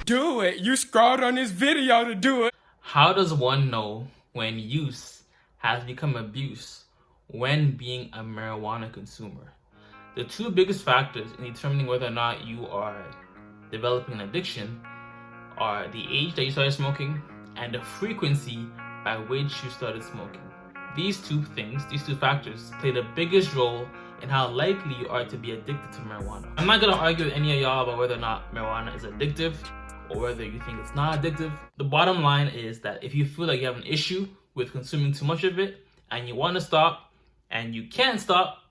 do it. You scrolled on this video to do it. How does one know when use has become abuse when being a marijuana consumer? The two biggest factors in determining whether or not you are developing an addiction are the age that you started smoking and the frequency by which you started smoking. These two factors play the biggest role in how likely you are to be addicted to marijuana. I'm not gonna argue with any of y'all about whether or not marijuana is addictive or whether you think it's not addictive. The bottom line is that if you feel like you have an issue with consuming too much of it and you want to stop and you can't stop,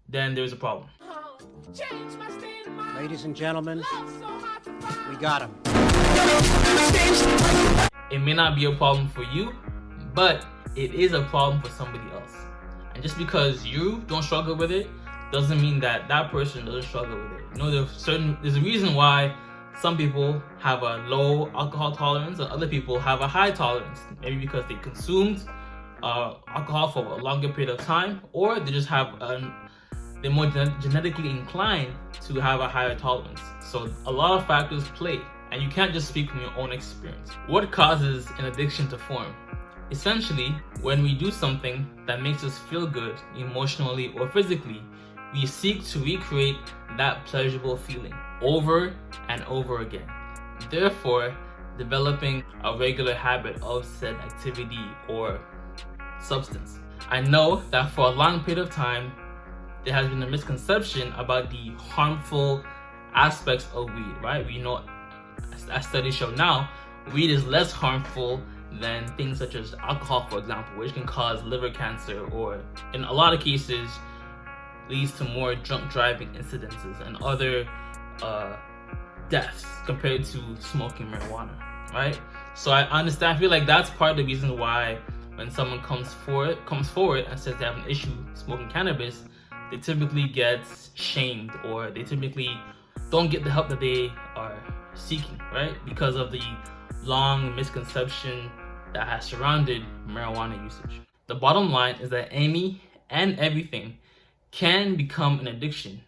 then there's a problem. Ladies and gentlemen, we got him. It may not be a problem for you, but it is a problem for somebody else. And just because you don't struggle with it doesn't mean that that person doesn't struggle with it. You know, there's a reason why some people have a low alcohol tolerance and other people have a high tolerance. Maybe because they consumed alcohol for a longer period of time, or they just have they're more genetically inclined to have a higher tolerance. So a lot of factors play, and you can't just speak from your own experience. What causes an addiction to form? Essentially, when we do something that makes us feel good emotionally or physically, we seek to recreate that pleasurable feeling over and over again, therefore developing a regular habit of said activity or substance. I know that for a long period of time, there has been a misconception about the harmful aspects of weed, right? We know, as studies show now, weed is less harmful than things such as alcohol, for example, which can cause liver cancer or, in a lot of cases, leads to more drunk driving incidences and other deaths compared to smoking marijuana, right? So I understand, I feel like that's part of the reason why when someone comes forward and says they have an issue smoking cannabis, they typically get shamed or they typically don't get the help that they are seeking, right? Because of the long misconception that has surrounded marijuana usage. The bottom line is that any and everything can become an addiction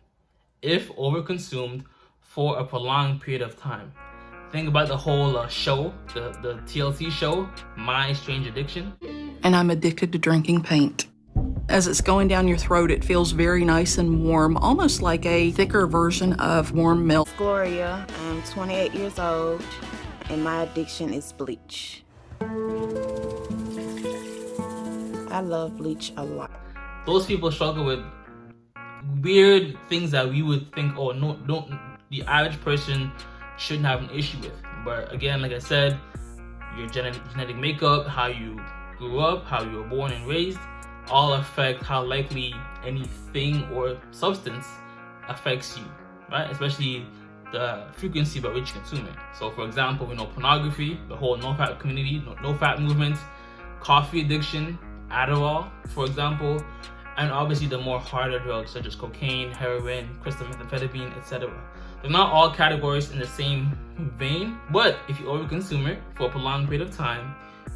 if overconsumed for a prolonged period of time. Think about the whole show, the TLC show, My Strange Addiction. And I'm addicted to drinking paint. As it's going down your throat, it feels very nice and warm, almost like a thicker version of warm milk. Gloria, I'm 28 years old, and my addiction is bleach. I love bleach a lot. Those people struggle with weird things that we would think, oh no, the average person shouldn't have an issue with. But again, like I said, your genetic makeup, how you grew up, how you were born and raised, all affect how likely anything or substance affects you, right? Especially the frequency by which you consume it. So for example, we know pornography, the whole no-fat community, no-fat movement, coffee addiction, Adderall, for example, and obviously the more harder drugs such as cocaine, heroin, crystal methamphetamine, etc. They're not all categories in the same vein, but if you overconsume it for a prolonged period of time,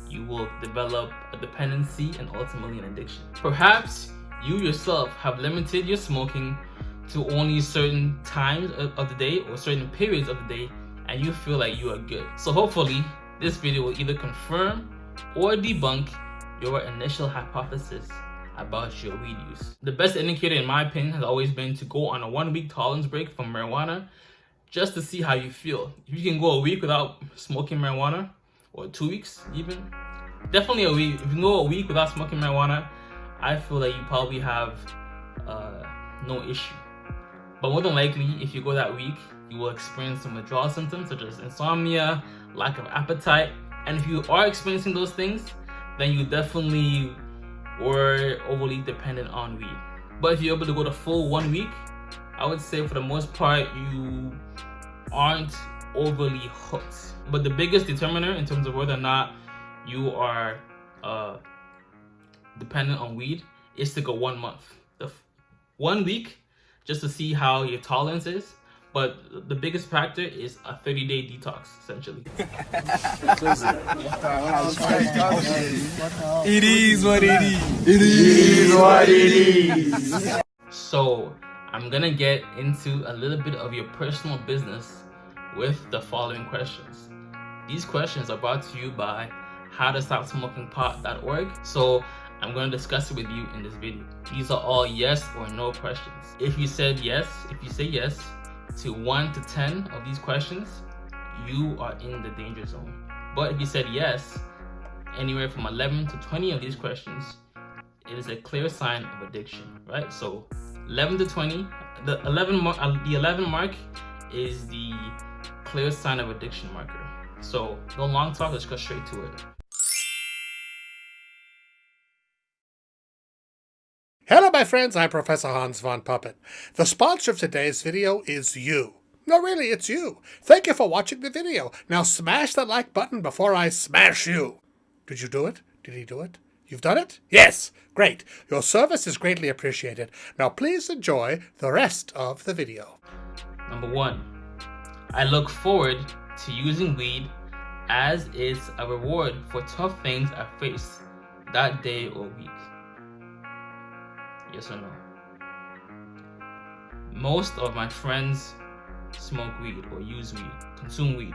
you will develop a dependency and ultimately an addiction. Perhaps you yourself have limited your smoking to only certain times of the day or certain periods of the day, and you feel like you are good. So hopefully this video will either confirm or debunk your initial hypothesis about your weed use. The best indicator in my opinion has always been to go on a 1-week tolerance break from marijuana just to see how you feel. If you can go a week without smoking marijuana, or 2 weeks even, definitely a week. If you can go a week without smoking marijuana, I feel like you probably have no issue. But more than likely, if you go that week, you will experience some withdrawal symptoms such as insomnia, lack of appetite, and if you are experiencing those things, then you definitely were overly dependent on weed. But if you're able to go the full 1 week, I would say for the most part, you aren't overly hooked. But the biggest determiner in terms of whether or not you are dependent on weed is to go 1 month. 1 week just to see how your tolerance is. But the biggest factor is a 30-day detox, essentially. It is what it is. It is what it is. So I'm gonna get into a little bit of your personal business with the following questions. These questions are brought to you by howtostopsmokingpot.org. So I'm going to discuss it with you in this video. These are all yes or no questions. If you say yes to 1 to 10 of these questions, you are in the danger zone. But if you said yes anywhere from 11 to 20 of these questions, it is a clear sign of addiction, right? So 11 to 20, the 11 mark is the clear sign of addiction marker. So no long talk, let's go straight to it. Hello my friends, I'm Professor Hans von Puppet. The sponsor of today's video is you. No really, it's you. Thank you for watching the video. Now smash that like button before I smash you. Did you do it? Did he do it? You've done it? Yes! Great. Your service is greatly appreciated. Now please enjoy the rest of the video. Number 1. I look forward to using weed as it's a reward for tough things I face that day or week. Yes or no? Most of my friends smoke weed or use weed, consume weed.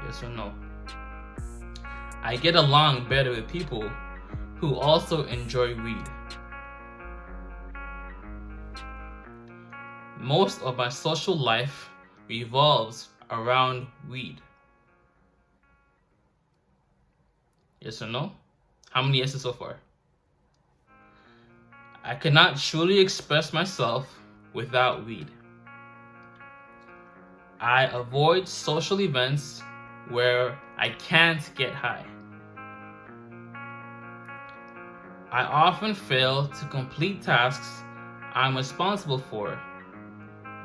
Yes or no? I get along better with people who also enjoy weed. Most of my social life revolves around weed. Yes or no? How many yeses so far? I cannot truly express myself without weed. I avoid social events where I can't get high. I often fail to complete tasks I'm responsible for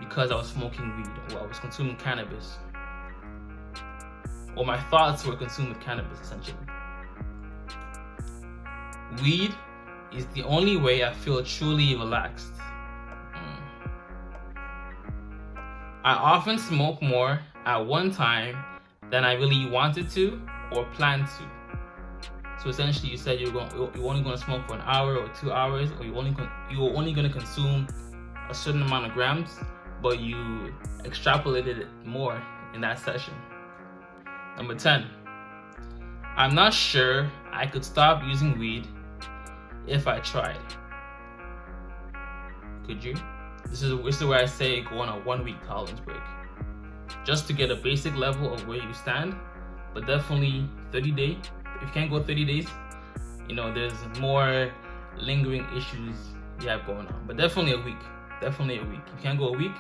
because I was smoking weed or I was consuming cannabis. Or my thoughts were consumed with cannabis, essentially. Weed is the only way I feel truly relaxed. I often smoke more at one time than I really wanted to or planned to. So essentially, you said you're only going to smoke for an hour or 2 hours, or you're only going to consume a certain amount of grams, but you extrapolated it more in that session. Number 10. I'm not sure I could stop using weed if I tried. Could you? This is where I say go on a 1-week tolerance break, just to get a basic level of where you stand. But definitely 30 days. If you can't go 30 days, there's more lingering issues you have going on. But definitely a week. Definitely a week. If you can't go a week,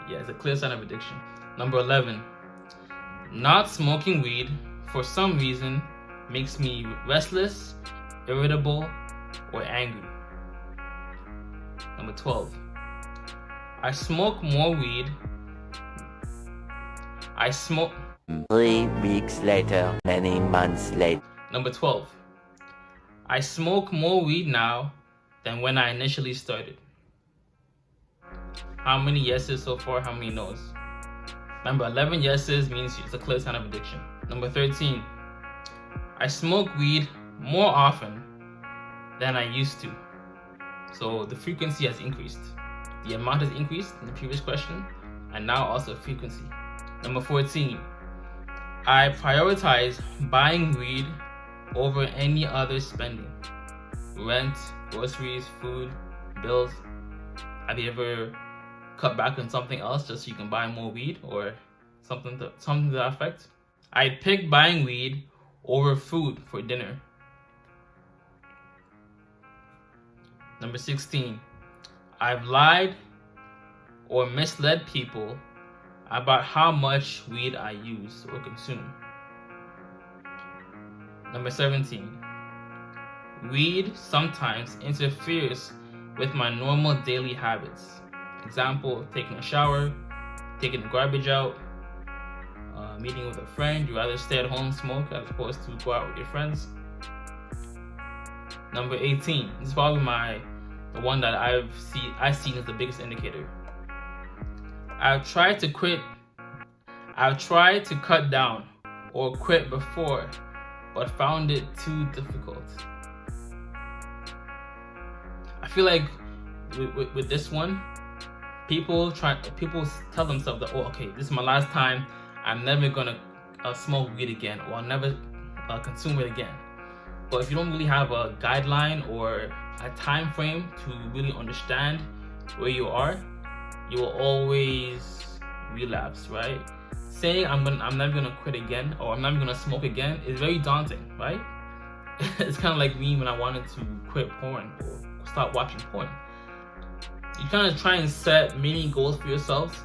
yeah, it's a clear sign of addiction. Number 11. Not smoking weed for some reason makes me restless, irritable, or angry. Number 12. I smoke more weed. 3 weeks later, many months later. Number 12. I smoke more weed now than when I initially started. How many yeses so far? How many no's? Remember, 11 yeses means it's a clear sign of addiction. Number 13. I smoke weed more often than I used to. So the frequency has increased. The amount has increased in the previous question, and now also frequency. Number 14. I prioritize buying weed over any other spending. Rent, groceries, food, bills. Have you ever cut back on something else just so you can buy more weed or something to that effect? I pick buying weed over food for dinner. Number 16. I've lied or misled people about how much weed I use or consume. Number 17. Weed sometimes interferes with my normal daily habits. Example, taking a shower, taking the garbage out, meeting with a friend. You rather stay at home and smoke as opposed to go out with your friends. Number 18. This is probably the one that I've seen as the biggest indicator. I've tried to cut down or quit before, but found it too difficult. I feel like with this one, People tell themselves that, oh, okay, this is my last time. I'm never gonna smoke weed again, or I'll never consume it again. But if you don't really have a guideline or a time frame to really understand where you are, you will always relapse, right? Saying I'm never gonna quit again, or I'm never gonna smoke again is very daunting, right? It's kind of like me when I wanted to quit porn or stop watching porn. You kind of try and set mini goals for yourself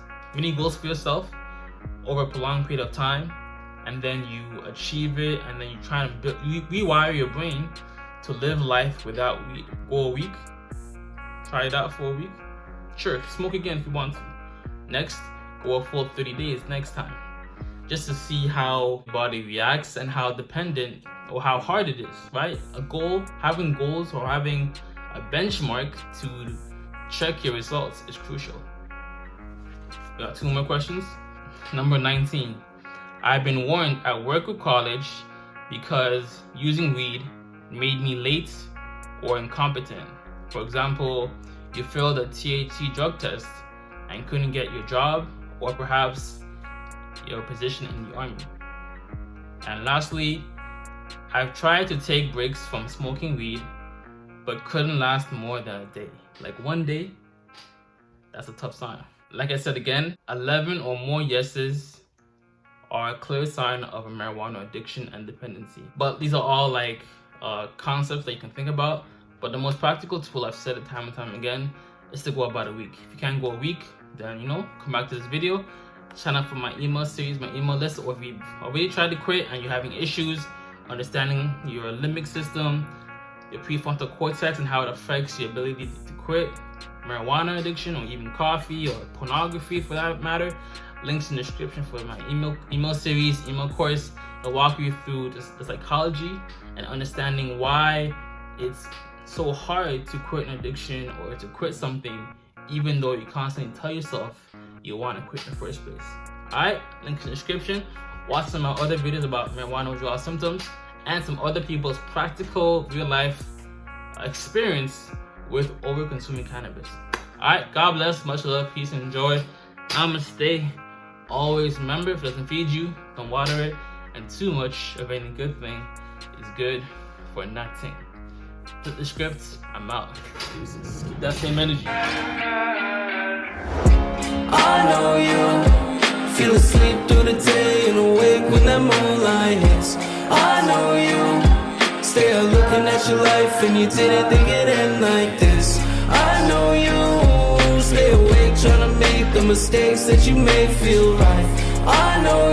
over a prolonged period of time, and then you achieve it, and then you try and rewire your brain to live life without weed. Go a week, try it out for a week. Sure, smoke again if you want to. Next, go a full 30 days next time, just to see how your body reacts and how dependent or how hard it is, right? Having goals or having a benchmark to check your results is crucial. We got 2 more questions. Number 19. I've been warned at work or college because using weed made me late or incompetent. For example, you failed a THC drug test and couldn't get your job, or perhaps your position in the army. And lastly, I've tried to take breaks from smoking weed, but couldn't last more than a day. Like 1 day, that's a tough sign. Like I said again, 11 or more yeses are a clear sign of a marijuana addiction and dependency. But these are all like concepts that you can think about. But the most practical tool, I've said it time and time again, is to go about a week. If you can't go a week, then come back to this video, sign up for my email series, my email list. Or if you've already tried to quit and you're having issues understanding your limbic system, your prefrontal cortex, and how it affects your ability to quit marijuana addiction, or even coffee or pornography for that matter, links in the description for my email series, email course. I'll walk you through the psychology and understanding why it's so hard to quit an addiction or to quit something, even though you constantly tell yourself you want to quit in the first place. Alright, links in the description. Watch some of my other videos about marijuana withdrawal symptoms and some other people's practical real life experience with over-consuming cannabis. Alright, God bless, much love, peace, and joy. Namaste. Always remember, if it doesn't feed you, don't water it, and too much of any good thing is good for nothing. Flip the script, I'm out. Deuces. Keep that same energy. I know you feel asleep through the day and awake when that moonlight hits. I know you stay out looking at your life and you didn't think it'd end like this. I know you stay awake trying to make the mistakes that you made feel right. I know